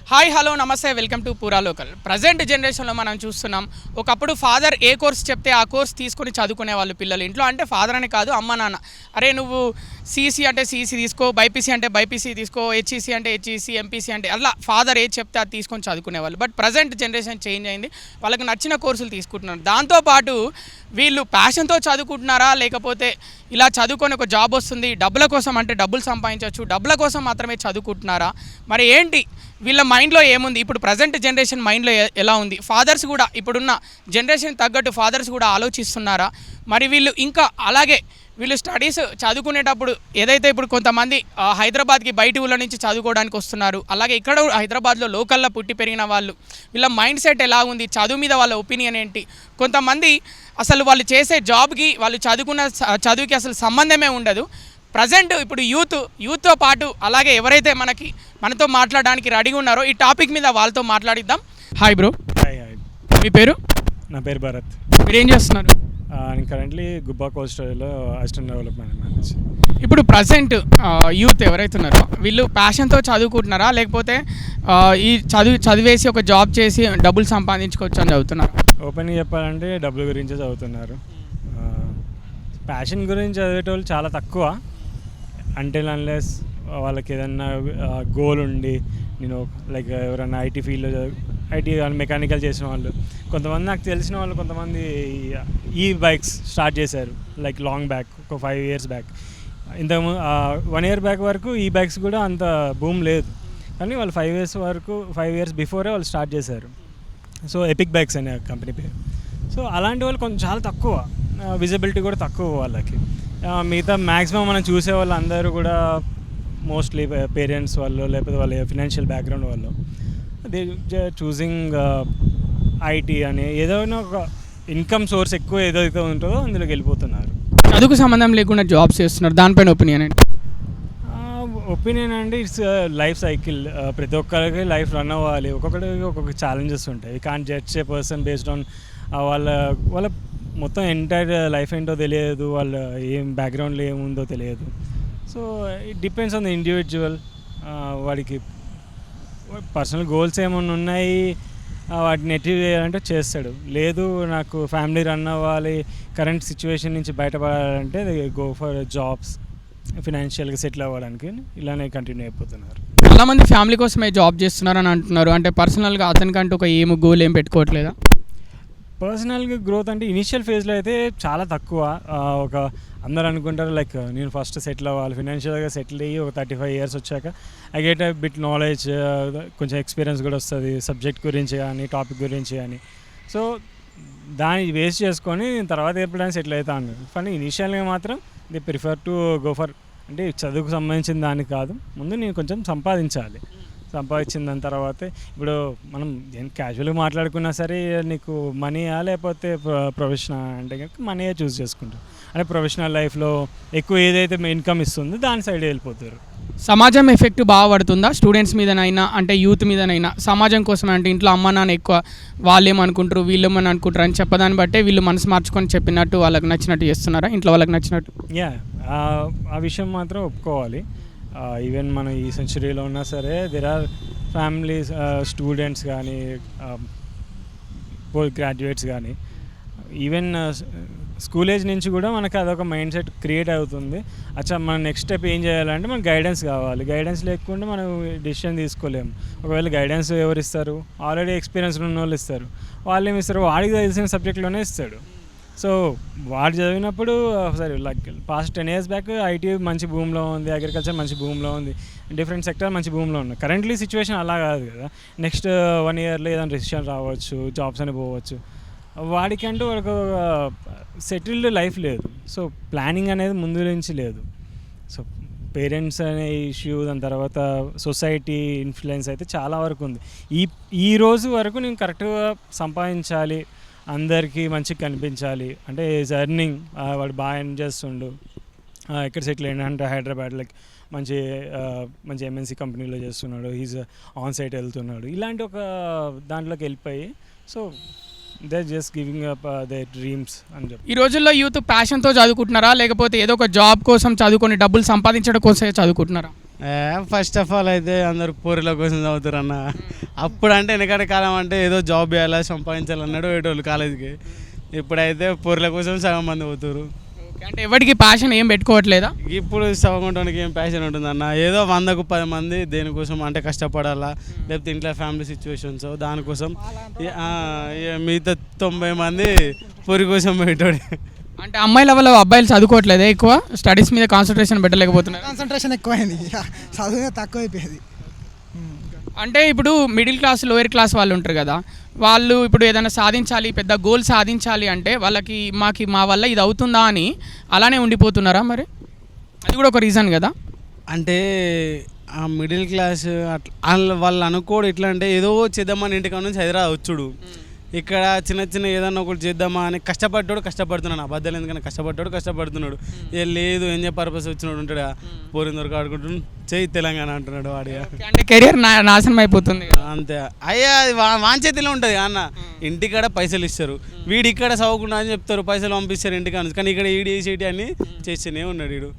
Hi hello నమస్తే welcome to పూరా local. Present జనరేషన్లో మనం చూస్తున్నాం, ఒకప్పుడు ఫాదర్ ఏ కోర్స్ చెప్తే ఆ కోర్స్ తీసుకొని చదువుకునే వాళ్ళు పిల్లలు ఇంట్లో. అంటే ఫాదర్ అని కాదు, అమ్మ నాన్న, అరే నువ్వు సిఈసి అంటే సిఈసి తీసుకో, బైపీసీ అంటే బైపీసీ తీసుకో, హెచ్ఈసి అంటే హెచ్ఈసి, ఎంపీసీ అంటే అలా ఫాదర్ ఏది చెప్తే అది తీసుకొని చదువుకునేవాళ్ళు. బట్ ప్రజెంట్ జనరేషన్ చేంజ్ అయింది, వాళ్ళకి నచ్చిన కోర్సులు తీసుకుంటున్నారు. దాంతోపాటు వీళ్ళు ప్యాషన్తో చదువుకుంటున్నారా, లేకపోతే ఇలా చదువుకొని ఒక జాబ్ వస్తుంది డబ్బుల కోసం, అంటే డబ్బులు సంపాదించవచ్చు డబ్బుల కోసం మాత్రమే చదువుకుంటున్నారా, మరి ఏంటి వీళ్ళ మైండ్లో ఏముంది? ఇప్పుడు ప్రజెంట్ జనరేషన్ మైండ్లో ఎలా ఉంది? ఫాదర్స్ కూడా ఇప్పుడున్న జనరేషన్ తగ్గట్టు ఫాదర్స్ కూడా ఆలోచిస్తున్నారా? మరి వీళ్ళు ఇంకా అలాగే వీళ్ళు స్టడీస్ చదువుకునేటప్పుడు ఏదైతే ఇప్పుడు కొంతమంది హైదరాబాద్కి బయటి ఊళ్ళ నుంచి చదువుకోవడానికి వస్తున్నారు, అలాగే ఇక్కడ హైదరాబాద్లో లోకల్లో పుట్టి పెరిగిన వాళ్ళు, వీళ్ళ మైండ్ సెట్ ఎలా ఉంది, చదువు మీద వాళ్ళ ఒపీనియన్ ఏంటి? కొంతమంది అసలు వాళ్ళు చేసే జాబ్కి వాళ్ళు చదువుకున్న చదువుకి అసలు సంబంధమే ఉండదు. ప్రజెంట్ ఇప్పుడు యూత్తో పాటు అలాగే ఎవరైతే మనతో మాట్లాడడానికి రెడీగా ఉన్నారో ఈ టాపిక్ మీద వాళ్ళతో మాట్లాడిద్దాం. Hi bro. హాయ్. మీ పేరు? నా పేరు భరత్. మీరు ఏం చేస్తున్నారు? నేను కరెంట్లీ గుబ్బా కోల్డ్ స్టోరేజ్లో అసిస్టెంట్ డెవలప్మెంట్ మేనేజర్. ఇప్పుడు ప్రజెంట్ యూత్ ఎవరైతే ఉన్నారో వీళ్ళు ప్యాషన్తో చదువుకుంటున్నారా, లేకపోతే ఈ చదివేసి ఒక జాబ్ చేసి డబ్బులు సంపాదించుకోవచ్చు అని చదువుతున్నారు? ఓపెన్గా చెప్పాలంటే డబ్బుల గురించే చదువుతున్నారు. ప్యాషన్ గురించి చదివేటోళ్ళు చాలా తక్కువ. అంటిల్ అన్లెస్ వాళ్ళకి ఏదన్నా గోల్ ఉండి, నేను లైక్ ఎవరైనా ఐటీ ఫీల్డ్లో ఐటీ మెకానికల్ చేసిన వాళ్ళు, కొంతమంది నాకు తెలిసిన వాళ్ళు కొంతమంది ఈ బైక్స్ స్టార్ట్ చేశారు లైక్ లాంగ్ బ్యాక్, ఒక 5 years బ్యాక్. ఇంతకు 1 year బ్యాక్ వరకు ఈ బైక్స్ కూడా అంత బూమ్ లేదు, కానీ వాళ్ళు 5 years బిఫోరే వాళ్ళు స్టార్ట్ చేశారు. సో ఎపిక్ బైక్స్ అనే కంపెనీ పేరు. సో అలాంటి వాళ్ళు కొంచెం చాలా తక్కువ, విజిబిలిటీ కూడా తక్కువ వాళ్ళకి. మిగతా మ్యాక్సిమం మనం చూసే వాళ్ళు అందరూ కూడా మోస్ట్లీ పేరెంట్స్ వాళ్ళు, లేకపోతే వాళ్ళ ఫినాన్షియల్ బ్యాక్గ్రౌండ్ వాళ్ళు, దే చూసింగ్ ఐటీ అని ఏదైనా ఒక ఇన్కమ్ సోర్స్ ఎక్కువ ఏదైతే ఉంటుందో అందులోకి వెళ్ళిపోతున్నారు. చదువుకు సంబంధం లేకుండా జాబ్స్ చేస్తున్నారు, దానిపైన ఒపీనియన్ ఏంటి? ఒపీనియన్ అంటే ఇట్స్ లైఫ్ సైకిల్. ప్రతి ఒక్కరికి లైఫ్ రన్ అవ్వాలి, ఒక్కొక్కరికి ఒక్కొక్క ఛాలెంజెస్ ఉంటాయి. Can't judge A person based on వాళ్ళ మొత్తం ఎంటైర్ లైఫ్ ఏంటో తెలియదు, వాళ్ళ ఏం బ్యాక్గ్రౌండ్లో ఏముందో తెలియదు. So it depends on the individual. వాడికి పర్సనల్ గోల్స్ ఏమైనా ఉన్నాయి, వాటిని అచీవ్ చేయాలంటే చేస్తాడు. లేదు నాకు ఫ్యామిలీ రన్ అవ్వాలి, కరెంట్ సిచ్యువేషన్ నుంచి బయటపడాలంటే గో ఫర్ జాబ్స్, ఫినాన్షియల్గా సెటిల్ అవ్వడానికి ఇలానే కంటిన్యూ అయిపోతున్నారు. చాలామంది ఫ్యామిలీ కోసమే జాబ్ చేస్తున్నారని అంటున్నారు. అంటే పర్సనల్గా అతనికంటూ ఒక గోల్ ఏం పెట్టుకోవట్లేదా? పర్సనల్గా గ్రోత్ అంటే ఇనిషియల్ ఫేజ్లో అయితే చాలా తక్కువ. ఒక అందరూ అనుకుంటారు లైక్ నేను ఫస్ట్ సెటిల్ అవ్వాలి, ఫినాన్షియల్గా సెటిల్ అయ్యి ఒక 35 years వచ్చాక I get a bit knowledge, కొంచెం ఎక్స్పీరియన్స్ కూడా వస్తుంది సబ్జెక్ట్ గురించి కానీ టాపిక్ గురించి కానీ. సో దాన్ని వేస్ట్ చేసుకొని తర్వాత ఎప్పుడైనా సెటిల్ అవుతాను. కానీ ఇనిషియల్గా మాత్రం they prefer to go for, అంటే చదువుకు సంబంధించిన దానికి కాదు, ముందు నేను కొంచెం సంపాదించాలి. సంపాదించిన దాని తర్వాతే ఇప్పుడు మనం క్యాజువల్గా మాట్లాడుకున్నా సరే నీకు మనీయా లేకపోతే ప్రొఫెషనల్ అంటే కనుక మనీయే చూస్ చేసుకుంటారు. అంటే ప్రొఫెషనల్ లైఫ్లో ఎక్కువ ఏదైతే ఇన్కమ్ ఇస్తుందో దాని సైడ్ వెళ్ళిపోతారు. సమాజం ఎఫెక్ట్ బాగా పడుతుందా స్టూడెంట్స్ మీదనైనా, అంటే యూత్ మీదనైనా? సమాజం కోసం అంటే ఇంట్లో అమ్మ నాన్న ఎక్కువ వాళ్ళు ఏమనుకుంటారు, వీళ్ళు ఏమని అనుకుంటారు అని చెప్పదాన్ని బట్టే వీళ్ళు మనసు మార్చుకొని చెప్పినట్టు వాళ్ళకి నచ్చినట్టు చేస్తున్నారా, ఇంట్లో వాళ్ళకి నచ్చినట్టు? ఆ విషయం మాత్రం ఒప్పుకోవాలి. ఈవెన్ మనం ఈ సెంచురీలో ఉన్నా సరే దెర్ ఆర్ ఫ్యామిలీస్, స్టూడెంట్స్ కానీ పోస్ట్ గ్రాడ్యుయేట్స్ కానీ ఈవెన్ స్కూల్ ఏజ్ నుంచి కూడా మనకు అదొక మైండ్ సెట్ క్రియేట్ అవుతుంది. అచ్చా మనం నెక్స్ట్ స్టెప్ ఏం చేయాలంటే మనకు గైడెన్స్ కావాలి. గైడెన్స్ లేకుండా మనం డెసిషన్ తీసుకోలేము. ఒకవేళ గైడెన్స్ ఎవరు ఇస్తారు? ఆల్రెడీ ఎక్స్పీరియన్స్ ఉన్న వాళ్ళు ఇస్తారు. వాళ్ళు ఏమి ఇస్తారు? వాడికి తెలిసిన సబ్జెక్ట్లోనే ఇస్తాడు. సో వాడు చదివినప్పుడు సరే like past 10 years back IT మంచి భూమిలో ఉంది, అగ్రికల్చర్ మంచి భూమిలో ఉంది, డిఫరెంట్ సెక్టర్ మంచి భూమిలో ఉంది. కరెంట్లీ సిచ్యువేషన్ అలా కాదు కదా. నెక్స్ట్ 1 yearలో ఏదైనా రిసిషన్ రావచ్చు, జాబ్స్ అని పోవచ్చు. వాడికంటూ ఒక సెటిల్డ్ లైఫ్ లేదు. సో ప్లానింగ్ అనేది ముందు నుంచి లేదు. సో పేరెంట్స్ అనే ఇష్యూ, దాని తర్వాత సొసైటీ ఇన్ఫ్లుయెన్స్ అయితే చాలా వరకు ఉంది. ఈ రోజు వరకు నేను కరెక్ట్గా సంపాదించాలి, అందరికీ మంచిగా కనిపించాలి అంటే ఈజ్ ఎర్నింగ్, వాడు బాగా ఎర్న్ చేస్తుండు, ఎక్కడ సెటిల్ అయినా హైదరాబాద్ లైక్ మంచి ఎంఎన్సీ కంపెనీలో చేస్తున్నాడు, ఈజ్ ఆన్ సైట్ వెళ్తున్నాడు, ఇలాంటి ఒక దాంట్లోకి వెళ్ళిపోయి so they just giving up they dreams అని చెప్పి. ఈ రోజుల్లో యూత్ ప్యాషన్తో చదువుకుంటున్నారా, లేకపోతే ఏదో ఒక జాబ్ కోసం చదువుకొని డబ్బులు సంపాదించడం కోసమే చదువుకుంటున్నారా? ఫస్ట్ ఆఫ్ ఆల్ అయితే అందరు పూరిల కోసం చదువుతారు అన్న. అప్పుడు అంటే వెనకటి కాలం అంటే ఏదో జాబ్ చేయాలి సంపాదించాలన్నాడు పోయేటోళ్ళు కాలేజీకి. ఇప్పుడైతే పూరిల కోసం సగం మంది పోతారు. అంటే ఎవరికి ప్యాషన్ ఏం పెట్టుకోవట్లేదా? ఇప్పుడు సగం కొట్టడానికి ఏం ప్యాషన్ ఉంటుందన్న. ఏదో 100కు 10 మంది దేనికోసం అంటే కష్టపడాలా, లేకపోతే ఇంట్లో ఫ్యామిలీ సిచ్యువేషన్స్ దానికోసం. మిగతా 90 మంది పూరి కోసం పోయేటోడే. అంటే అమ్మాయిల వల్ల అబ్బాయిలు చదువుకోవట్లేదే, ఎక్కువ స్టడీస్ మీద కాన్సన్ట్రేషన్ పెట్టలేకపోతున్నారు. కాన్సన్ట్రేషన్ ఎక్కువైంది, చదువు తక్కువ అయిపోయింది. అంటే ఇప్పుడు మిడిల్ క్లాస్ లోయర్ క్లాస్ వాళ్ళు ఉంటారు కదా, వాళ్ళు ఇప్పుడు ఏదైనా సాధించాలి, పెద్ద గోల్ సాధించాలి అంటే వాళ్ళకి మా వల్ల ఇది అవుతుందా అని అలానే ఉండిపోతున్నారా? మరి అది కూడా ఒక రీజన్ కదా. అంటే ఆ మిడిల్ క్లాస్ అట్లా వాళ్ళు అనుకోడు. ఎట్లా అంటే ఏదో చేద్దామని ఇంటికాడ నుంచి హైదరాబాద్ వచ్చుడు, ఇక్కడ చిన్న చిన్న ఏదన్నా ఒకటి చేద్దామా అని కష్టపడుతున్నాడు. అబద్ధాలు ఎందుకన్నా కష్టపడుతున్నాడు. ఏ లేదు ఏం పర్పస్ వచ్చినాడు ఉంటాడు, పోరిన వరకు ఆడుకుంటున్నాడు, చేయి తెలంగాణ అంటున్నాడు వాడిగా. అంటే కెరియర్ నాశనం అయిపోతుంది. అంతే అయ్యా, అది వాంచేతిలో ఉంటుంది అన్న. ఇంటికాడ పైసలు ఇస్తారు, వీడు ఇక్కడ చదవకుండా అని చెప్తారు, పైసలు పంపిస్తారు ఇంటికాడ, కానీ ఇక్కడ ఈడేసేటి అని చేస్తూనే ఉన్నాడు వీడు.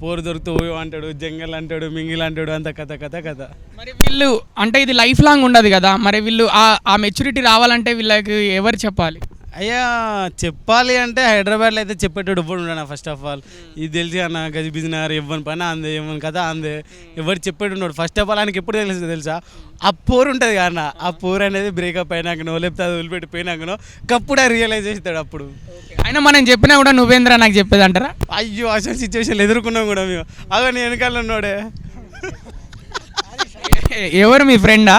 పోరు దొరుకుతూ పోయో అంటాడు, జంగల్ అంటాడు, మింగిల్ అంటాడు, అంత కథ. మరి వీళ్ళు అంటే ఇది లైఫ్ లాంగ్ ఉండదు కదా, మరి వీళ్ళు ఆ మెచ్యూరిటీ రావాలంటే వీళ్ళకి ఎవరు చెప్పాలి? అయ్యా చెప్పాలి అంటే హైదరాబాద్లో అయితే చెప్పేటోడు ఎవ్వడు ఉండడు. ఫస్ట్ ఆఫ్ ఆల్ ఇది తెలిసి అన్న గజి బిజినెస్ ఇవ్వని పని అందే, ఇవ్వని కథ అందే, ఎవరు చెప్పేటి ఉన్నాడు. ఫస్ట్ ఆఫ్ ఆల్ ఆయనకి ఎప్పుడు తెలుసా ఆ పోరు ఉంటుంది కానీ ఆ పోరు అనేది బ్రేకప్ అయినాకనో లేకపోతే అది వదిలిపెట్టి పోయినాకనో కప్పుడే రియలైజ్ చేస్తాడు. అప్పుడు అయినా మనం చెప్పినా కూడా నువ్వేంద్ర నాకు చెప్పేది అంటారా? అయ్యో అసలు సిచ్యువేషన్లు ఎదుర్కొన్నాం కూడా మేము. అదో నీ వెనకాల ఉన్నాడే. ఎవరు మీ ఫ్రెండా?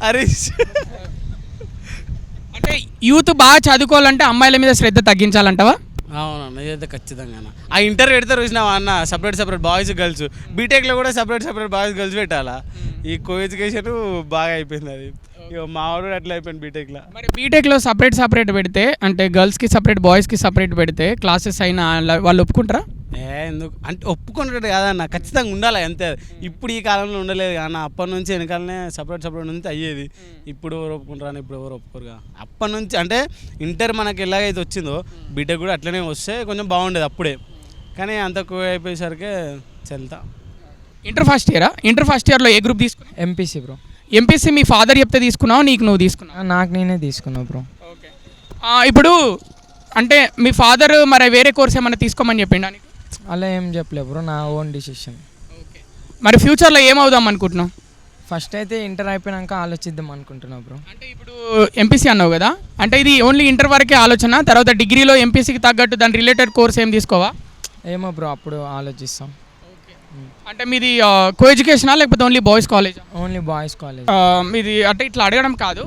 హరీష్. అంటే యూత్ బాగా చదువుకోవాలంటే అమ్మాయిల మీద శ్రద్ధ తగ్గించాలంటవా? అవునన్న, ఇదైతే ఖచ్చితంగా. ఆ ఇంటర్ పెడతారు చూసినావా అన్న, సపరేట్ బాయ్స్ గర్ల్స్. బీటెక్లో కూడా సపరేట్ బాయ్స్ గర్ల్స్ పెట్టాలా. ఈ కో ఎడ్యుకేషన్ బాగా అయిపోయింది. అది ఇక మావాడు అట్లా అయిపోయింది బీటెక్లో. మరి బీటెక్లో సపరేట్ పెడితే అంటే గర్ల్స్కి సపరేట్ బాయ్స్కి సపరేట్ పెడితే క్లాసెస్ అయినా వాళ్ళు ఒప్పుకుంటారా? ఎందుకు అంటే ఒప్పుకున్నట్టు కాదన్న, ఖచ్చితంగా ఉండాలి అంతే. ఇప్పుడు ఈ కాలంలో ఉండలేదు కానీ అప్పటి నుంచి వెనకాలనే సపరేట్ నుంచి అయ్యేది. ఇప్పుడు ఎవరు ఒప్పుకుంటారని ఇప్పుడు ఎవరు ఒప్పుకోరుగా. అప్పటి నుంచి అంటే ఇంటర్ మనకి ఎలాగైతే వచ్చిందో బీటెక్ కూడా అట్లనే వస్తే కొంచెం బాగుండేది అప్పుడే, కానీ అంత అయిపోయేసరికి చెల్తా. ఇంటర్ ఫస్ట్ ఇయర్లో ఏ గ్రూప్ తీసుకున్నావు? MPC bro. ఎంపీసీ మీ ఫాదర్ చెప్తే తీసుకున్నావు, నీకు నువ్వు తీసుకున్నావు? నాకు నేనే తీసుకున్నా బ్రో. ఓకే. ఇప్పుడు అంటే మీ ఫాదర్ మరి వేరే కోర్స్ ఏమైనా తీసుకోమని చెప్పిండా నీకు? అలా ఏం చెప్పలేదు బ్రో, నా ఓన్ డిసిషన్. ఓకే. మరి ఫ్యూచర్లో ఏమవుదాం అనుకుంటున్నావు? ఫస్ట్ అయితే ఇంటర్ అయిపోయాక ఆలోచిద్దాం అనుకుంటున్నా బ్రో. అంటే ఇప్పుడు ఎంపీసీ అన్నావు కదా, అంటే ఇది ఓన్లీ ఇంటర్ వరకే ఆలోచన, తర్వాత డిగ్రీలో ఎంపీసీకి తగ్గట్టు దాని రిలేటెడ్ కోర్స్ ఏం తీసుకోవా? ఏమో బ్రో, అప్పుడు ఆలోచిస్తాం. అంటే మీది కో ఎడ్యుకేషనా లేకపోతే only boys college? Only boys college. మీది అంటే ఇట్లా అడగడం కాదు,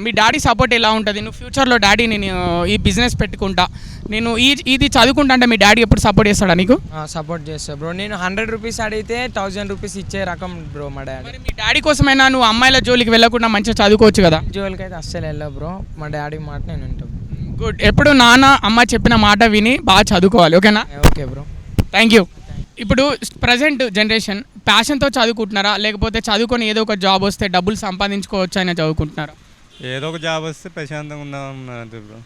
మీ డాడీ సపోర్ట్ ఎలా ఉంటుంది? నువ్వు ఫ్యూచర్లో డాడీ నేను ఈ బిజినెస్ పెట్టుకుంటా, నేను ఇది చదువుకుంటా అంటే మీ డాడీ ఎప్పుడు సపోర్ట్ చేస్తాడా నీకు? సపోర్ట్ చేస్తా బ్రో. నేను 100 రూపీస్ అడిగితే 1000 రూపీస్ ఇచ్చే రకం బ్రో మా డాడీ. మరి మీ డాడీ కోసమైనా నువ్వు అమ్మాయిల జోలికి వెళ్ళకుండా మంచిగా చదువుకోవచ్చు కదా? జోలికి అయితే అస్సలు వెళ్ళా బ్రో, మా డాడీ మాట నేను ఉంటాను. గుడ్. ఎప్పుడు నాన్న అమ్మ చెప్పిన మాట విని బాగా చదువుకోవాలి, ఓకేనా? Okay bro, thank you. ఇప్పుడు ప్రజెంట్ జనరేషన్ ప్యాషన్తో చదువుకుంటున్నారా, లేకపోతే చదువుకొని ఏదో ఒక జాబ్ వస్తే డబ్బులు సంపాదించుకోవచ్చు అయినా చదువుకుంటున్నారా? ఏదో ఒక జాబ్ వస్తే ప్రశాంతంగా ఉందాం బ్రో.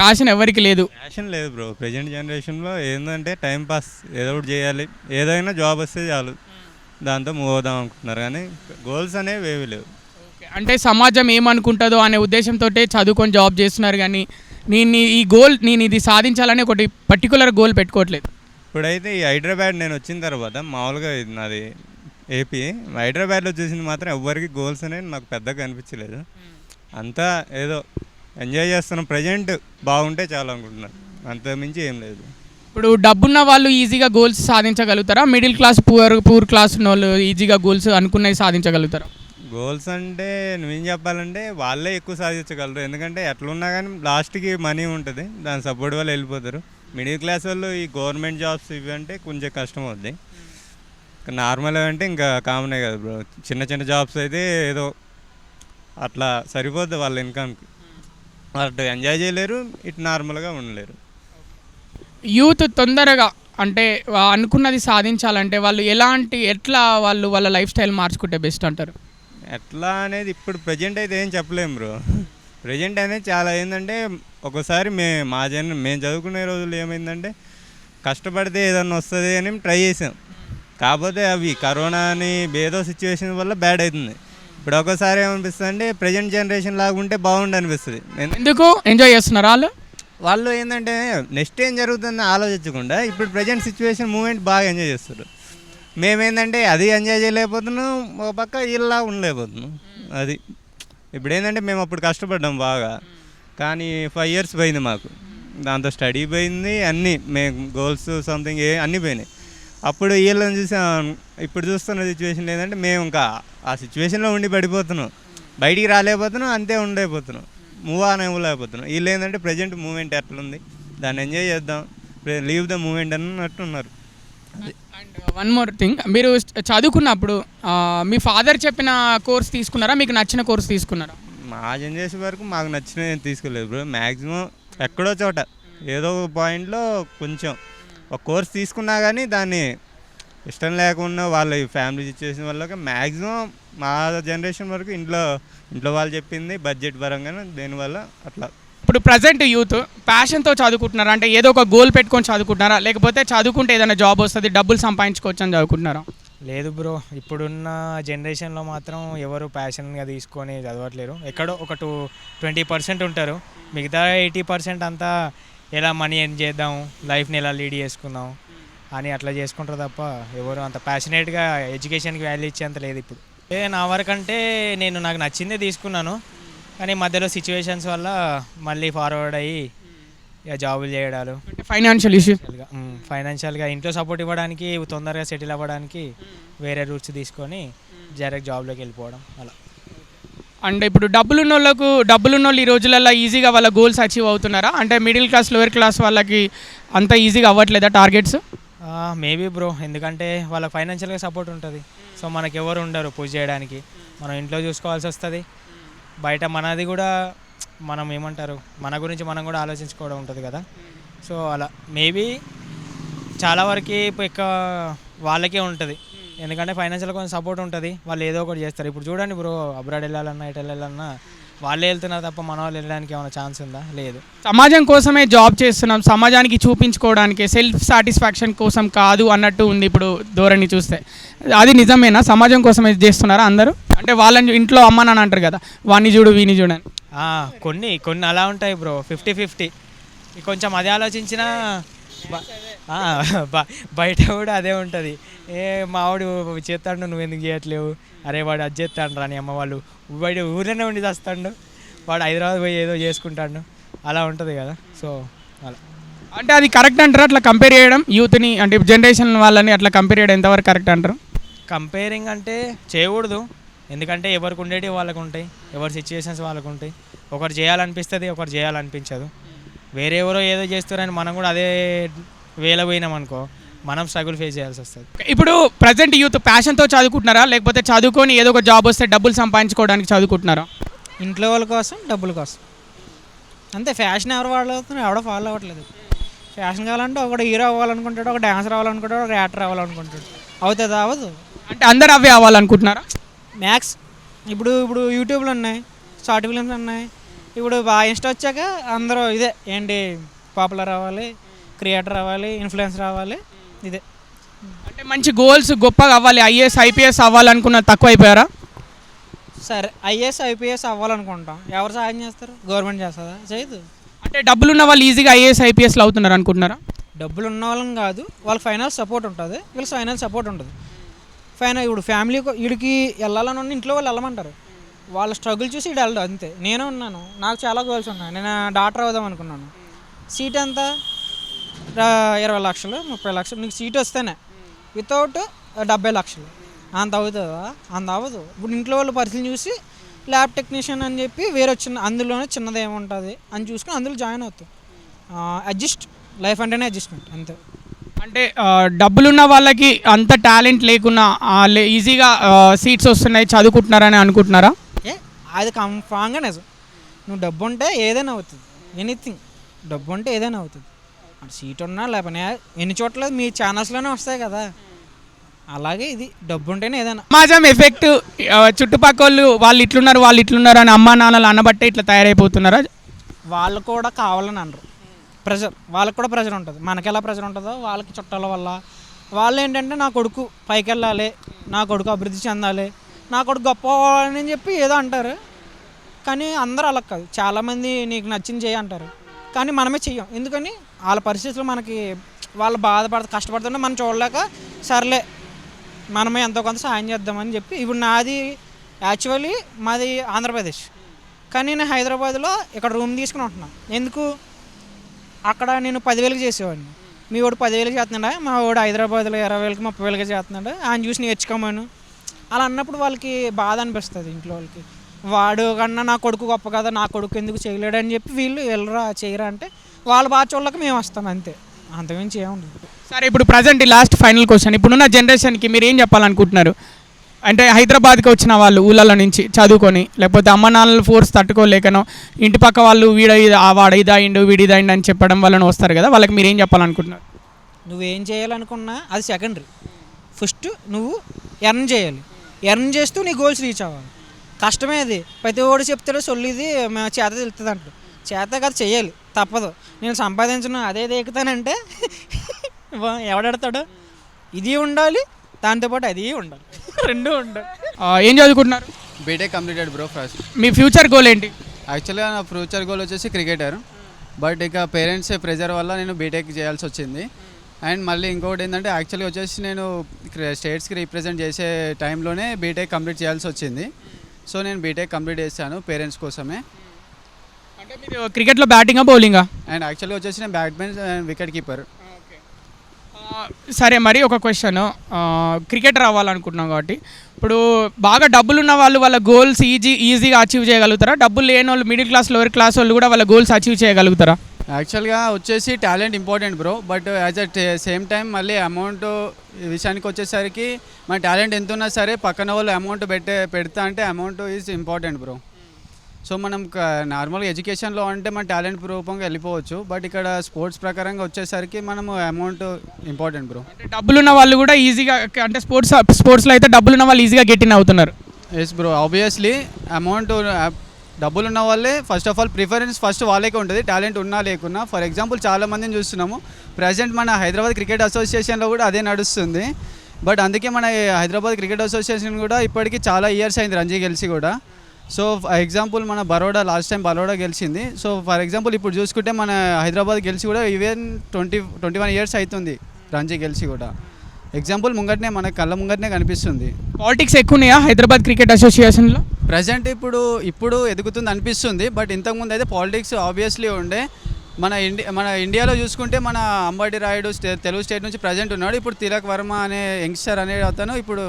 ప్యాషన్ ఎవరికి లేదు, ప్యాషన్ లేదు బ్రో. ప్రజెంట్ జనరేషన్లో ఏంటంటే టైం పాస్ ఏదో ఒకటి చేయాలి, ఏదైనా జాబ్ వస్తే చాలు, దాంతో మూవ్ అవుదాం అనుకుంటున్నారు, కానీ గోల్స్ అనేవి ఏవి లేవు. అంటే సమాజం ఏమనుకుంటుందో అనే ఉద్దేశంతో చదువుకొని జాబ్ చేస్తున్నారు, కానీ నేను ఇది సాధించాలని ఒకటి పర్టికులర్ గోల్ పెట్టుకోవట్లేదు. ఇప్పుడైతే ఈ హైదరాబాద్ నేను వచ్చిన తర్వాత మామూలుగా నాది ఏపీ, హైదరాబాద్లో చూసింది మాత్రం ఎవ్వరికి గోల్స్ అనేవి నాకు పెద్దగా అనిపించలేదు. అంతా ఏదో ఎంజాయ్ చేస్తున్నాం, ప్రజెంట్ బాగుంటే చాలా అనుకుంటున్నాను, అంతకుమించి ఏం లేదు. ఇప్పుడు డబ్బున్న వాళ్ళు ఈజీగా గోల్స్ సాధించగలుగుతారా? మిడిల్ క్లాస్ పూర్ క్లాస్ ఉన్న వాళ్ళు ఈజీగా గోల్స్ అనుకున్నవి సాధించగలుగుతారా? గోల్స్ అంటే నువ్వేం చెప్పాలంటే వాళ్ళే ఎక్కువ సాధించగలరు, ఎందుకంటే ఎట్లున్నా కానీ లాస్ట్కి మనీ ఉంటుంది, దాని సపోర్ట్ వల్ల వెళ్ళిపోతారు. మిడిల్ క్లాస్ వాళ్ళు ఈ గవర్నమెంట్ జాబ్స్ ఇవి అంటే కొంచెం కష్టం అవుద్ది. నార్మల్ అంటే ఇంకా కామనే కదా బ్రో, చిన్న జాబ్స్ అయితే ఏదో అట్లా సరిపోద్ది వాళ్ళ ఇన్కమ్కి, అటు ఎంజాయ్ చేయలేరు, ఇటు నార్మల్గా ఉండలేరు. యూత్ తొందరగా అంటే అనుకున్నది సాధించాలంటే వాళ్ళు ఎట్లా వాళ్ళ లైఫ్ స్టైల్ మార్చుకుంటే బెస్ట్ అంటారు? ఎట్లా అనేది ఇప్పుడు ప్రజెంట్ అయితే ఏం చెప్పలేము బ్రో. ప్రజెంట్ అనేది చాలా ఏంటంటే ఒకసారి మేము చదువుకునే రోజులు ఏమైందంటే కష్టపడితే ఏదన్నా వస్తుంది అని ట్రై చేసాం. కాకపోతే అవి కరోనా అని ఏదో సిచ్యువేషన్ వల్ల బ్యాడ్ అవుతుంది. ఇప్పుడు ఒకసారి ఏమనిపిస్తుంది అంటే ప్రజెంట్ జనరేషన్ లాగా ఉంటే బాగుండు అనిపిస్తుంది. ఎందుకు ఎంజాయ్ చేస్తున్నారు వాళ్ళు ఏంటంటే నెక్స్ట్ ఏం జరుగుతుందని ఆలోచించకుండా ఇప్పుడు ప్రజెంట్ సిచ్యువేషన్ మూమెంట్ బాగా ఎంజాయ్ చేస్తారు. మేమేంటంటే అది ఎంజాయ్ చేయలేకపోతున్నాం, ఒక పక్క వీళ్ళలా ఉండలేకపోతున్నాం. అది ఇప్పుడు ఏంటంటే మేము అప్పుడు కష్టపడ్డాం బాగా, కానీ 5 years పోయింది మాకు. దాంతో స్టడీ పోయింది, అన్నీ మేము గోల్స్ సంథింగ్ అన్నీ పోయినాయి. అప్పుడు వీళ్ళని చూసాం. ఇప్పుడు చూస్తున్న సిచ్యువేషన్ ఏంటంటే మేము ఇంకా ఆ సిచ్యువేషన్లో ఉండి పడిపోతున్నాం, బయటికి రాలేకపోతున్నాం, అంతే ఉండలేకపోతున్నాం, మూవ్ ఆన్ అవ్వలేకపోతున్నాం. వీళ్ళు ఏంటంటే ప్రజెంట్ మూమెంట్ ఎట్లుంది దాన్ని ఎంజాయ్ చేద్దాం, లీవ్ ద మూమెంట్ అన్నట్టున్నారు. అండ్ వన్ మోర్ థింగ్, మీరు చదువుకున్నప్పుడు మీ ఫాదర్ చెప్పిన కోర్స్ తీసుకున్నారా, మీకు నచ్చిన కోర్స్ తీసుకున్నారా? మా జనరేషన్ వరకు మాకు నచ్చినవి తీసుకోలేదు బ్రో. మ్యాక్సిమం ఎక్కడో చోట ఏదో ఒక పాయింట్లో కొంచెం ఒక కోర్స్ తీసుకున్నా కానీ దాన్ని ఇష్టం లేకుండా వాళ్ళ ఫ్యామిలీ సిచ్యువేషన్ వల్ల మ్యాక్సిమం మా జనరేషన్ వరకు ఇంట్లో వాళ్ళు చెప్పింది బడ్జెట్ పరంగానే దేనివల్ల అట్లా. ఇప్పుడు ప్రజెంట్ యూత్ ప్యాషన్తో చదువుకుంటున్నారా, అంటే ఏదో ఒక గోల్ పెట్టుకొని చదువుకుంటున్నారా, లేకపోతే చదువుకుంటే ఏదైనా జాబ్ వస్తుంది డబ్బులు సంపాదించుకోవచ్చు అని చదువుకుంటున్నారా? లేదు బ్రో, ఇప్పుడున్న జనరేషన్లో మాత్రం ఎవరు ప్యాషన్గా తీసుకొని చదవట్లేరు. ఎక్కడో ఒక 20% ఉంటారు, మిగతా 80% అంతా ఎలా మనీ ఎర్న్ చేద్దాం, లైఫ్ని ఎలా లీడ్ చేసుకుందాం అని అట్లా చేసుకుంటారు తప్ప ఎవరు అంత ప్యాషనేట్గా ఎడ్యుకేషన్కి వాల్యూ ఇచ్చేంత లేదు ఇప్పుడు. నా వరకంటే నాకు నచ్చిందే తీసుకున్నాను, కానీ మధ్యలో సిచ్యువేషన్స్ వల్ల మళ్ళీ ఫార్వర్డ్ అయ్యి ఇక జాబులు చేయడాలు, ఫైనాన్షియల్ ఇష్యూ, ఫైనాన్షియల్గా ఇంట్లో సపోర్ట్ ఇవ్వడానికి, తొందరగా సెటిల్ అవ్వడానికి వేరే రూట్స్ తీసుకొని డైరెక్ట్ జాబ్లోకి వెళ్ళిపోవడం అలా. అండ్ ఇప్పుడు డబ్బులున్న వాళ్ళు ఈ రోజులలో ఈజీగా వాళ్ళ గోల్స్ అచీవ్ అవుతున్నారా? అంటే మిడిల్ క్లాస్ లోయర్ క్లాస్ వాళ్ళకి అంత ఈజీగా అవ్వట్లేదా టార్గెట్స్? మేబీ బ్రో, ఎందుకంటే వాళ్ళకి ఫైనాన్షియల్గా సపోర్ట్ ఉంటుంది. సో మనకి ఎవరు ఉండరు పుష్ చేయడానికి, మనం ఇంట్లో చూసుకోవాల్సి వస్తుంది. బయట మనది కూడా మనం ఏమంటారు, మన గురించి మనం కూడా ఆలోచించుకోవడం ఉంటుంది కదా. సో అలా మేబీ చాలా వరకు ఎక్కువ వాళ్ళకే ఉంటుంది, ఎందుకంటే ఫైనాన్షియల్ కొంచెం సపోర్ట్ ఉంటుంది, వాళ్ళు ఏదో ఒకటి చేస్తారు. ఇప్పుడు చూడండి బ్రో, అబ్రాడ్ వెళ్ళాలన్నా ఇటు వెళ్ళాలన్నా వాళ్ళే వెళ్తున్నారు తప్ప మన వాళ్ళు వెళ్ళడానికి ఏమైనా ఛాన్స్ ఉందా? లేదు. సమాజం కోసమే జాబ్ చేస్తున్నాం, సమాజానికి చూపించుకోవడానికి, సెల్ఫ్ సాటిస్ఫాక్షన్ కోసం కాదు అన్నట్టు ఉంది ఇప్పుడు ధోరణి చూస్తే. అది నిజమేనా? సమాజం కోసమే చేస్తున్నారా అందరూ? అంటే వాళ్ళని ఇంట్లో అమ్మ నాన్న అంటారు కదా, వాణ్ణి చూడు వీని చూడని. కొన్ని అలా ఉంటాయి బ్రో, 50-50. కొంచెం అదే ఆలోచించినా బయట కూడా అదే ఉంటుంది. మావాడు చేస్తాడు, నువ్వు ఎందుకు చేయట్లేవు, అరే వాడు అది చేస్తాడు రాని అమ్మ వాళ్ళు, వాడు ఊర్లోనే ఉండి చేస్తాడు, వాడు హైదరాబాద్ పోయి ఏదో చేసుకుంటాడు, అలా ఉంటుంది కదా. సో అలా అంటే అది కరెక్ట్ అంటారా అట్లా కంపేర్ చేయడం యూత్ని, అంటే జనరేషన్ వాళ్ళని అట్లా కంపేర్ చేయడం ఎంతవరకు కరెక్ట్ అంటారు? కంపేరింగ్ అంటే చేయకూడదు, ఎందుకంటే ఎవరికి ఉండేటివి వాళ్ళకు ఉంటాయి, ఎవరి సిచ్యువేషన్స్ వాళ్ళకు ఉంటాయి. ఒకరు చేయాలనిపిస్తుంది, ఒకరు చేయాలనిపించదు. వేరే ఎవరో ఏదో చేస్తారని మనం కూడా అదే వేల పోయినాం అనుకో, మనం స్ట్రగుల్ ఫేస్ చేయాల్సి వస్తుంది. ఇప్పుడు ప్రజెంట్ యూత్ ప్యాషన్తో చదువుకుంటున్నారా, లేకపోతే చదువుకొని ఏదో ఒక జాబ్ వస్తే డబ్బులు సంపాదించుకోవడానికి చదువుకుంటున్నారా? ఇంట్లో వాళ్ళ కోసం, డబ్బుల కోసం అంతే. ఫ్యాషన్ ఎవరు ఫాలో అవుతున్నారు, ఎవడో ఫాలో అవ్వట్లేదు. ఫ్యాషన్ కావాలంటే ఒకడు హీరో అవ్వాలనుకుంటాడు, ఒక డాన్సర్ అవ్వాలనుకుంటాడు, ఒక యాక్టర్ అవ్వాలనుకుంటాడు. అవుతుందా? అవ్వదు. అంటే అందరు అవే అవ్వాలనుకుంటున్నారా? మ్యాక్స్ ఇప్పుడు యూట్యూబ్లో ఉన్నాయి, షార్ట్ ఫిలిమ్స్ ఉన్నాయి. ఇప్పుడు బాగా ఇన్స్టా వచ్చాక అందరూ ఇదే ఏంటి, పాపులర్ అవ్వాలి, క్రియేటర్ అవ్వాలి, ఇన్ఫ్లుయెన్సర్ అవ్వాలి, ఇదే. అంటే మంచి గోల్స్ గొప్పగా అవ్వాలి, ఐఏఎస్ ఐపీఎస్ అవ్వాలనుకున్న తక్కువ అయిపోయారా? సరే, ఐఏఎస్ ఐపీఎస్ అవ్వాలనుకుంటాం, ఎవరు సాయం చేస్తారు? గవర్నమెంట్ చేస్తుందా? చేయదు. అంటే డబ్బులున్న వాళ్ళు ఈజీగా ఐఏఎస్ ఐపీఎస్లు అవుతున్నారు అనుకుంటున్నారా? డబ్బులు ఉన్న వాళ్ళని కాదు, వాళ్ళకి ఫైనాన్స్ సపోర్ట్ ఉంటుంది, వీళ్ళకి ఫైనాన్స్ సపోర్ట్ ఉంటుంది. ఇప్పుడు ఫ్యామిలీ వీడికి వెళ్ళాలని ఉన్న ఇంట్లో వాళ్ళు వెళ్ళమంటారు, వాళ్ళ స్ట్రగుల్ చూసి వీడు వెళ్ళడు, అంతే. నేను ఉన్నాను, నాకు చాలా గోల్స్ ఉన్నాయి, నేను డాక్టర్ అవుదాం అనుకున్నాను. సీట్ ఎంత? 20 లక్షలు 30 లక్షలు, నీకు సీట్ వస్తేనే, వితౌట్ 70 లక్షలు. అంత అవుతుందా? అంత అవ్వదు. ఇప్పుడు ఇంట్లో వాళ్ళు పరిస్థితులు చూసి ల్యాబ్ టెక్నీషియన్ అని చెప్పి వేరే అందులోనే చిన్నది ఏముంటుంది అని చూసుకుని అందులో జాయిన్ అవుతాం. అడ్జస్ట్, లైఫ్ అంటేనే అడ్జస్ట్మెంట్, అంతే. అంటే డబ్బులున్న వాళ్ళకి అంత టాలెంట్ లేకున్నా ఈజీగా సీట్స్ వస్తున్నాయి, చదువుకుంటున్నారని అనుకుంటున్నారా? అది కన్ఫామ్గా నిజం. నువ్వు డబ్బు ఉంటే ఏదైనా అవుతుంది, ఎనీథింగ్. డబ్బు ఉంటే ఏదైనా అవుతుంది. సీట్ ఉన్నా లేకపోతే ఎన్ని చోట్ల మీ ఛానల్స్లోనే వస్తాయి కదా, అలాగే ఇది డబ్బు ఉంటేనే ఏదైనా. సమాజం ఎఫెక్ట్, చుట్టుపక్కల వాళ్ళు ఇట్లున్నారు అని అమ్మా నాన్నలు అనబట్టే ఇట్లా తయారైపోతున్నారా? వాళ్ళు కూడా కావాలని అనరు, ప్రెషర్, వాళ్ళకి కూడా ప్రెషర్ ఉంటుంది. మనకి ఎలా ప్రెషర్ ఉంటుందో వాళ్ళకి చుట్టాల వల్ల వాళ్ళు ఏంటంటే నా కొడుకు పైకి వెళ్ళాలి, నా కొడుకు అభివృద్ధి చెందాలి, నా కొడుకు గొప్పవాడని చెప్పి ఏదో అంటారు. కానీ అందరూ అలా కాదు, చాలామంది నీకు నచ్చింది చేయి అంటారు, కానీ మనమే చెయ్యం. ఎందుకని వాళ్ళ పరిస్థితులు మనకి, వాళ్ళు కష్టపడుతుంటే మనం చూడలేక సర్లే మనమే ఎంతో కొంత సాయం చేద్దామని చెప్పి. ఇప్పుడు నాది యాక్చువల్లీ మాది ఆంధ్రప్రదేశ్, కానీ నేను హైదరాబాద్లో ఇక్కడ రూమ్ తీసుకుని ఉంటున్నాను. ఎందుకు? అక్కడ నేను 10,000కి చేసేవాడిని, మీ వాడు 10,000కి చేస్తున్నాడా, మా వాడు హైదరాబాద్లో 20,000కి 30,000కి చేస్తున్నాడు, ఆయన చూసి నేర్చుకోమను అలా అన్నప్పుడు వాళ్ళకి బాధ అనిపిస్తుంది. ఇంట్లో వాళ్ళకి వాడు కన్నా నా కొడుకు గొప్ప కదా, నా కొడుకు ఎందుకు చేయలేడు అని చెప్పి వీళ్ళు వెళ్ళరా చేయరా అంటే వాళ్ళ బాధ చూడలేక మేము వస్తాం, అంతే, అంతమించి ఏముండదు. సరే, ఇప్పుడు ప్రజెంట్ లాస్ట్ ఫైనల్ క్వశ్చన్, ఇప్పుడున్న జనరేషన్కి మీరు ఏం చెప్పాలనుకుంటున్నారు? అంటే హైదరాబాద్కి వచ్చిన వాళ్ళు ఊళ్ళలో నుంచి చదువుకొని, లేకపోతే అమ్మ నాన్నలు ఫోర్స్ తట్టుకోలేకనో, ఇంటి పక్క వాళ్ళు వాడు ఇదాయిండు వీడు ఇదాయిండు అని చెప్పడం వలన వస్తారు కదా, వాళ్ళకి మీరు ఏం చెప్పాలనుకుంటున్నారు? నువ్వేం చేయాలనుకున్నా అది సెకండరీ. ఫస్ట్ నువ్వు ఎర్న్ చేయాలి, ఎర్న్ చేస్తూ నీ గోల్స్ రీచ్ అవ్వాలి. కష్టమే అది, ప్రతి ఓడి చెప్తాడో సొల్లిది మేము చేత తెలుస్తుంది అంటాడు, చేత కాదు చేయాలి, తప్పదు. నేను సంపాదించను అదే ఎక్కుతానంటే ఎవడెడతాడు? ఇది ఉండాలి, దాంతోపాటు అది ఉండాలి, రెండూ ఉండాలి. ఏం చదువుకుంటున్నారు? BTech completed bro. ఫస్ట్ మీ ఫ్యూచర్ గోల్ ఏంటి? యాక్చువల్గా నా ఫ్యూచర్ గోల్ వచ్చేసి క్రికెటర్, బట్ ఇక పేరెంట్స్ ప్రెజర్ వల్ల నేను బీటెక్ చేయాల్సి వచ్చింది. అండ్ మళ్ళీ ఇంకొకటి ఏంటంటే యాక్చువల్గా వచ్చేసి నేను స్టేట్స్కి రిప్రజెంట్ చేసే టైంలోనే బీటెక్ కంప్లీట్ చేయాల్సి వచ్చింది. సో నేను బీటెక్ కంప్లీట్ చేశాను పేరెంట్స్ కోసమే. అంటే మీరు క్రికెట్లో బ్యాటింగా బౌలింగా? అండ్ యాక్చువల్గా వచ్చేసి నేను బ్యాట్మెన్ అండ్ వికెట్ కీపర్. సరే, మరి ఒక క్వశ్చన్, క్రికెటర్ అవ్వాలనుకుంటున్నాం కాబట్టి ఇప్పుడు బాగా డబ్బులు ఉన్న వాళ్ళు వాళ్ళ గోల్స్ ఈజీగా అచీవ్ చేయగలుగుతారా? డబ్బులు లేని వాళ్ళు, మిడిల్ క్లాస్ లోవర్ క్లాస్ వాళ్ళు కూడా వాళ్ళ గోల్స్ అచీవ్ చేయగలుగుతారా? యాక్చువల్గా వచ్చేసి talent important bro, but as at same time మళ్ళీ అమౌంట్ విషయానికి వచ్చేసరికి మన టాలెంట్ ఎంత ఉన్నా సరే పక్కన వాళ్ళు అమౌంట్ పెడతా అంటే amount is important bro. So మనం నార్మల్గా ఎడ్యుకేషన్లో అంటే మన టాలెంట్ రూపంగా వెళ్ళిపోవచ్చు, బట్ ఇక్కడ స్పోర్ట్స్ ప్రకారంగా వచ్చేసరికి మనము అమౌంట్ ఇంపార్టెంట్ బ్రో. అంటే డబ్బులు ఉన్న వాళ్ళు కూడా ఈజీగా, అంటే స్పోర్ట్స్లో అయితే డబ్బులు ఉన్న వాళ్ళు ఈజీగా గెట్ ఇన్ అవుతున్నారు. ఎస్ బ్రో, ఆబ్వియస్లీ అమౌంట్ డబ్బులు ఉన్న వాళ్ళే first of all preference first వాళ్ళకే ఉంటుంది, టాలెంట్ ఉన్నా లేకున్నా. ఫర్ ఎగ్జాంపుల్ చాలామందిని చూస్తున్నాము, ప్రజెంట్ మన హైదరాబాద్ క్రికెట్ అసోసియేషన్లో కూడా అదే నడుస్తుంది. బట్ అందుకే మన హైదరాబాద్ క్రికెట్ అసోసియేషన్ కూడా ఇప్పటికీ చాలా ఇయర్స్ అయింది రంజీ గెలిచి కూడా. సో ఎగ్జాంపుల్ మన బరోడా లాస్ట్ టైం బరోడా గెలిచింది. సో ఫర్ ఎగ్జాంపుల్ ఇప్పుడు చూసుకుంటే మన హైదరాబాద్ గెలిచి కూడా ఈవెన్ 21 ఇయర్స్ అవుతుంది రంజీ గెలిచి కూడా. ఎగ్జాంపుల్ ముంగటనే మన కళ్ళ ముంగటనే కనిపిస్తుంది. పాలిటిక్స్ ఎక్కువ ఉన్నాయా హైదరాబాద్ క్రికెట్ అసోసియేషన్లో? ప్రజెంట్ ఇప్పుడు ఎదుగుతుంది అనిపిస్తుంది, బట్ ఇంతకుముందు అయితే పాలిటిక్స్ ఆబ్వియస్లీ ఉండే. మన ఇండియాలో చూసుకుంటే మన అంబటి రాయుడు తెలుగు స్టేట్ నుంచి ప్రజెంట్ ఉన్నాడు. ఇప్పుడు తిలక్ వర్మ అనే యంగ్స్టర్ అనే అతను ఇప్పుడు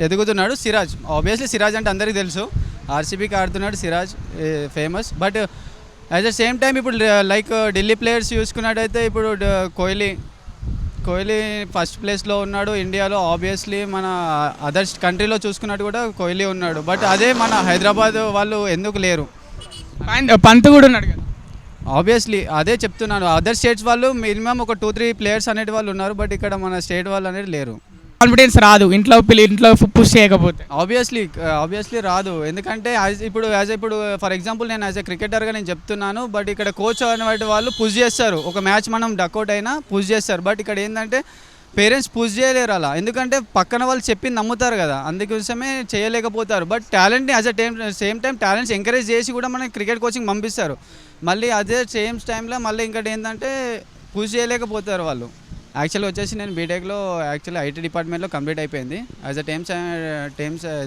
ఎదుగుతున్నాడు. సిరాజ్, ఆబ్వియస్లీ సిరాజ్ అంటే అందరికీ తెలుసు, ఆర్సీబీకి ఆడుతున్నాడు Siraj, famous. But at the same time ఇప్పుడు లైక్ ఢిల్లీ ప్లేయర్స్ చూసుకున్నట్టయితే ఇప్పుడు కోహ్లీ ఫస్ట్ ప్లేస్లో ఉన్నాడు ఇండియాలో. ఆబ్వియస్లీ మన అదర్ కంట్రీలో చూసుకున్నట్టు కూడా కోహ్లీ ఉన్నాడు, బట్ అదే మన హైదరాబాద్ వాళ్ళు ఎందుకు లేరు? పంత్ కూడా ఉన్నాడు కదా. ఆబ్వియస్లీ అదే చెప్తున్నాను, అదర్ స్టేట్స్ వాళ్ళు మినిమం ఒక 2-3 ప్లేయర్స్ అనేటి వాళ్ళు ఉన్నారు, బట్ ఇక్కడ మన స్టేట్ వాళ్ళు అనేది లేరు. కాన్ఫిడెన్స్ రాదు ఇంట్లో పుష్ చేయకపోతే. ఆబ్వియస్లీ రాదు, ఎందుకంటే ఇప్పుడు ఫర్ ఎగ్జాంపుల్ నేను యాజ్ ఎ క్రికెటర్గా నేను చెప్తున్నాను, బట్ ఇక్కడ కోచ్ అనేటి వాళ్ళు పుష్ చేస్తారు. ఒక మ్యాచ్ మనం డక్అవుట్ అయినా పుష్ చేస్తారు, బట్ ఇక్కడ ఏంటంటే పేరెంట్స్ పుష్ చేయలేరు అలా, ఎందుకంటే పక్కన వాళ్ళు చెప్పింది నమ్ముతారు కదా, అందుకోసమే చేయలేకపోతారు. బట్ టాలెంట్ని as a same time talents encourage చేసి కూడా మనకి క్రికెట్ కోచింగ్ పంపిస్తారు. మళ్ళీ అదే సేమ్ టైంలో మళ్ళీ ఇంకోటి ఏంటంటే పుష్ చేయలేకపోతారు వాళ్ళు. యాక్చువల్గా వచ్చేసి నేను బీటెక్లో యాక్చువల్లీ ఐటీ డిపార్ట్మెంట్లో కంప్లీట్ అయిపోయింది. యాజ్ అ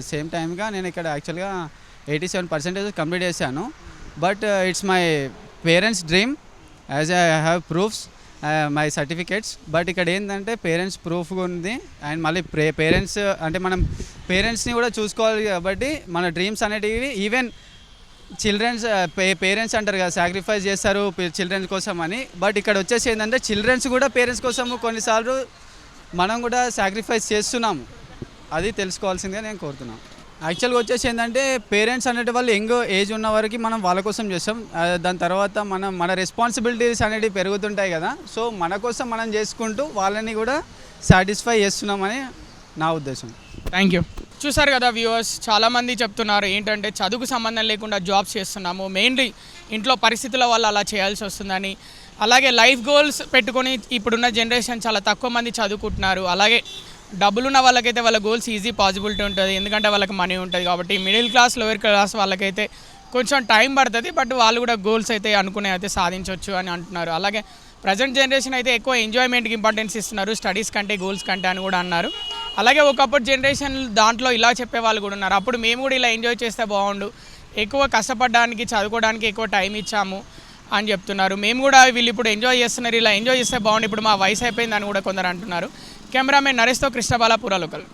సేమ్ టైమ్గా నేను ఇక్కడ యాక్చువల్గా 87% కంప్లీట్ చేశాను. But it's my parents dream, as I have proofs my certificates. But ఇక్కడ ఏంటంటే పేరెంట్స్ ప్రూఫ్ ఉంది, అండ్ మళ్ళీ పేరెంట్స్ అంటే మనం పేరెంట్స్ని కూడా చూసుకోవాలి కాబట్టి మన డ్రీమ్స్ అనేటివి ఈవెన్ చిల్డ్రన్స్ పేరెంట్స్ అంటారు కదా సాక్రిఫైస్ చేస్తారు చిల్డ్రన్స్ కోసం అని, బట్ ఇక్కడ వచ్చేసి ఏంటంటే చిల్డ్రన్స్ కూడా పేరెంట్స్ కోసము కొన్నిసార్లు మనం కూడా సాక్రిఫైస్ చేస్తున్నాము, అది తెలుసుకోవాల్సిందిగా నేను కోరుతున్నాను. యాక్చువల్గా వచ్చేసి ఏంటంటే పేరెంట్స్ అనేటి వాళ్ళు యంగ్ ఏజ్ ఉన్న వరకు మనం వాళ్ళ కోసం చేస్తాం, దాని తర్వాత మన రెస్పాన్సిబిలిటీస్ అనేవి పెరుగుతుంటాయి కదా, సో మన కోసం మనం చేసుకుంటూ వాళ్ళని కూడా సాటిస్ఫై చేస్తున్నామని నా ఉద్దేశం. Thank you. చూసారు కదా వ్యూవర్స్, చాలామంది చెప్తున్నారు ఏంటంటే చదువుకు సంబంధం లేకుండా జాబ్స్ చేస్తున్నాము, మెయిన్లీ ఇంట్లో పరిస్థితుల వల్ల అలా చేయాల్సి వస్తుందని. అలాగే లైఫ్ గోల్స్ పెట్టుకొని ఇప్పుడున్న జనరేషన్ చాలా తక్కువ మంది చదువుకుంటున్నారు. అలాగే డబ్బులున్న వాళ్ళకైతే వాళ్ళ గోల్స్ ఈజీ పాసిబిలిటీ ఉంటుంది, ఎందుకంటే వాళ్ళకి మనీ ఉంటుంది. కాబట్టి మిడిల్ క్లాస్ లోయర్ క్లాస్ వాళ్ళకైతే కొంచెం టైం పడుతుంది, బట్ వాళ్ళు కూడా గోల్స్ అయితే అనుకునే అయితే సాధించవచ్చు అని అంటున్నారు. అలాగే ప్రజెంట్ జనరేషన్ అయితే ఎక్కువ ఎంజాయ్మెంట్కి ఇంపార్టెన్స్ ఇస్తున్నారు, స్టడీస్ కంటే గోల్స్ కంటే అని కూడా అన్నారు. అలాగే ఒకప్పుడు జనరేషన్ దాంట్లో ఇలా చెప్పే వాళ్ళు కూడా ఉన్నారు, అప్పుడు మేము కూడా ఇలా ఎంజాయ్ చేస్తే బాగుండు, ఎక్కువ కష్టపడడానికి చదువుకోవడానికి ఎక్కువ టైం ఇచ్చాము అని చెప్తున్నారు. మేము కూడా వీళ్ళు ఇప్పుడు ఎంజాయ్ చేస్తున్నారు, ఇలా ఎంజాయ్ చేస్తే బాగుండు, ఇప్పుడు మా వయసు అయిపోయిందని కూడా కొందరు అంటున్నారు. కెమెరామెన్ నరేష్తో కృష్ణబాల, పూరా లోకల్.